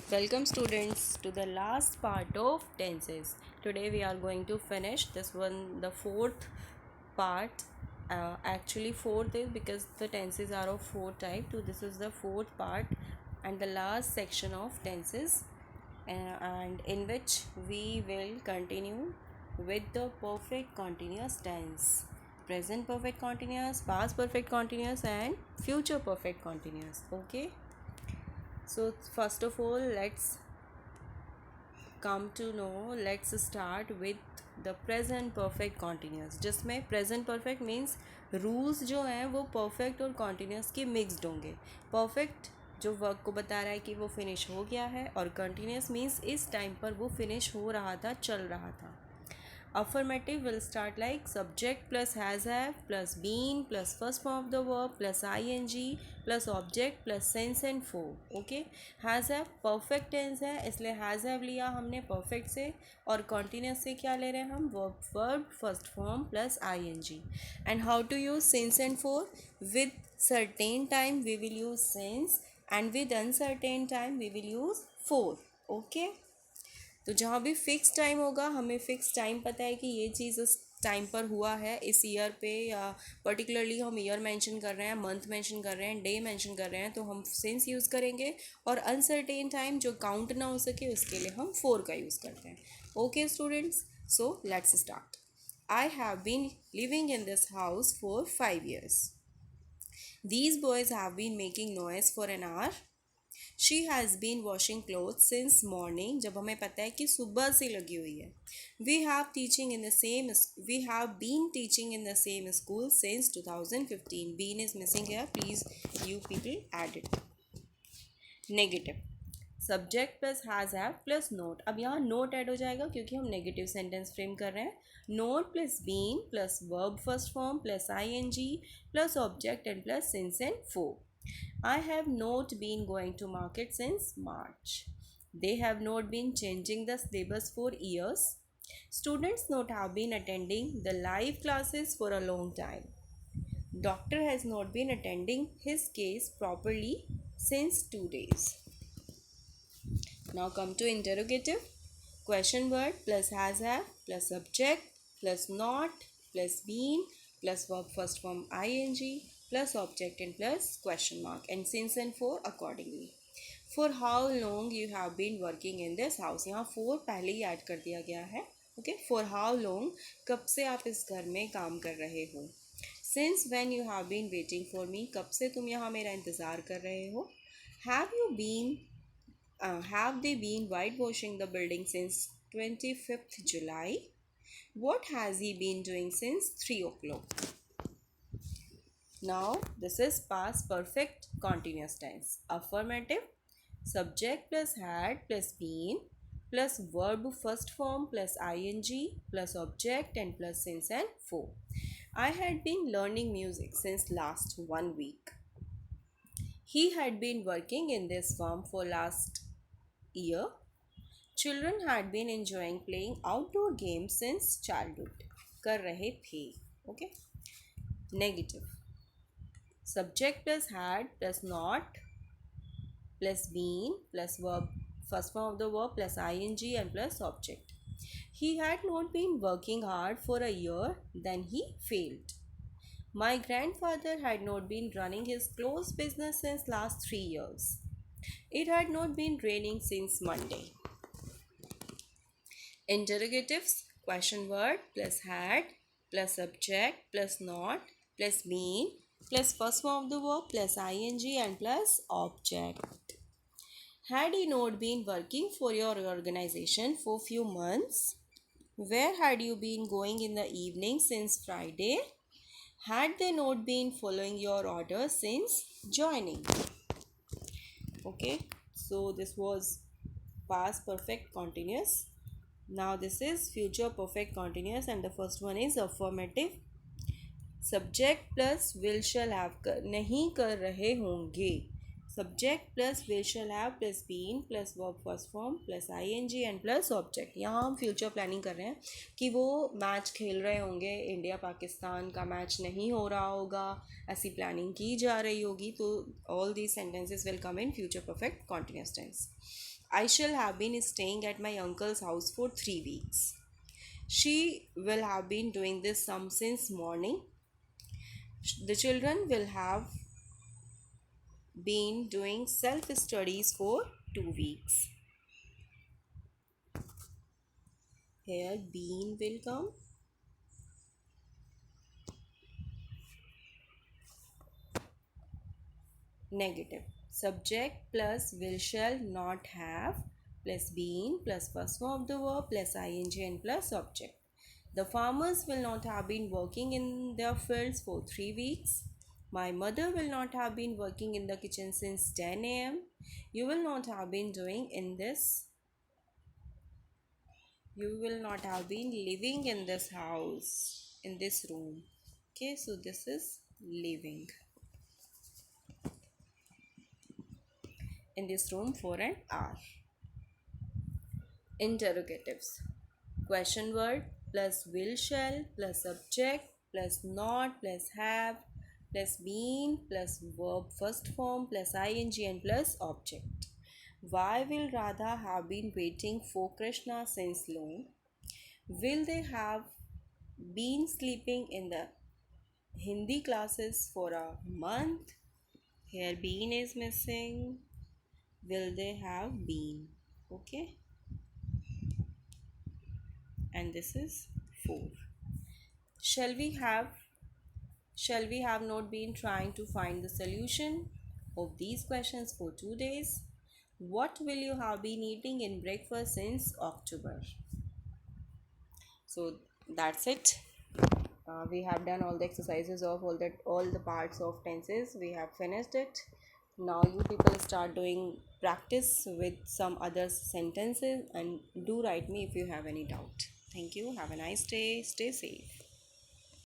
Welcome students to the last part of tenses. Today we are going to finish this one, the fourth part. Actually fourth is because the tenses are of four types. So this is the fourth part and the last section of tenses, and in which we will continue with the perfect continuous tense. Present perfect continuous, past perfect continuous and future perfect continuous. Okay. So first of all, let's start with the present perfect continuous, जिसमें present perfect means rules जो हैं वो perfect और continuous के mixed होंगे. Perfect जो work को बता रहा है कि वो फिनिश हो गया है, और continuous means इस टाइम पर वो फिनिश हो रहा था, चल रहा था. Affirmative will start like subject plus has have plus been plus first form of the verb plus ing plus object plus sense and for. Okay, has have perfect tense है, इसलिए has have लिया हमने perfect से, और continuous से क्या ले रहे हैं हम, verb first form plus ing. And how to use since and for? With certain time we will use since, and with uncertain time we will use for. Okay. तो जहाँ भी फ़िक्स टाइम होगा, हमें फ़िक्स टाइम पता है कि ये चीज़ इस टाइम पर हुआ है, इस ईयर पे, या पर्टिकुलरली हम ईयर मेंशन कर रहे हैं, मंथ मेंशन कर रहे हैं, डे मेंशन कर रहे हैं, तो हम सिंस यूज़ करेंगे. और अनसर्टेन टाइम जो काउंट ना हो सके उसके लिए हम फोर का यूज़ करते हैं. Okay students, so let's start. I have been living in this house for 5 years. These boys have been making noise for an hour. She has been washing cloth since morning, जब हमें पता है कि सुबह से लगी हुई है. We have been teaching in the same school since 2015. Been is missing here, please you people add it. Negative. Subject plus has have plus not. अब यहाँ नोट ऐड हो जाएगा क्योंकि हम नेगेटिव सेंटेंस फ्रेम कर रहे हैं. Not plus been plus verb first form plus I plus object and plus since and for. I have not been going to market since March. They have not been changing the syllabus for years. Students not have been attending the live classes for a long time. Doctor has not been attending his case properly since 2 days. Now come to interrogative. Question word plus has have plus subject plus not plus been plus verb first form ing plus object and plus question mark, and since and for accordingly. For how long you have been working in this house. यहाँ for पहले ही add कर दिया गया है. Okay, for how long, कब से आप इस घर में काम कर रहे हो. Since when you have been waiting for me, कब से तुम यहाँ मेरा इंतज़ार कर रहे हो. Have they been whitewashing the building since 25th July? What has he been doing since 3 o'clock? Now, this is past perfect continuous tense. Affirmative, subject plus had plus been plus verb first form plus ing plus object and plus since and for. I had been learning music since last 1 week. He had been working in this firm for last year. Children had been enjoying playing outdoor games since childhood. कर रहे थे. Okay. Negative. Subject plus had plus not plus been plus verb first form of the verb plus ing and plus object. He had not been working hard for a year, then he failed. My grandfather had not been running his clothes business since last 3 years. It had not been raining since Monday. Interrogatives. Question word plus had plus subject plus not plus been plus first form of the verb plus ing and plus object. Had he not been working for your organization for few months? Where had you been going in the evening since Friday? Had they not been following your orders since joining? Okay, so this was past perfect continuous. Now this is future perfect continuous, and the first one is affirmative. Subject plus will shall have नहीं कर रहे होंगे. Subject plus will shall have plus been plus verb first form plus I N G and plus object. यहाँ हम future planning कर रहे हैं कि वो मैच खेल रहे होंगे, इंडिया पाकिस्तान का मैच नहीं हो रहा होगा, ऐसी प्लानिंग की जा रही होगी. तो all these sentences will come in future perfect continuous tense. I shall have been staying at my uncle's house for 3 weeks. She will have been doing this sum since morning. The children will have been doing self studies for 2 weeks. Here, been will come. Negative. Subject plus will shall not have plus been plus first form of the verb plus ing and plus object. The farmers will not have been working in their fields for 3 weeks. My mother will not have been working in the kitchen since 10 a.m. You will not have been doing in this. You will not have been living in this house, in this room. Okay, so this is living in this room for an hour. Interrogatives. Question word plus will shall plus subject plus not plus have plus been plus verb first form plus ing and plus object. Why will Radha have been waiting for Krishna since long? Will they have been sleeping in the Hindi classes for a month? Here been is missing. Will they have been? Okay, and this is 4. Shall we have Shall we have not been trying to find the solution of these questions for 2 days? What will you have been eating in breakfast since October? So that's it. We have done all the exercises of all the parts of tenses. We have finished it. Now you people start doing practice with some other sentences and do write me if you have any doubt. Thank you. Have a nice day. Stay safe.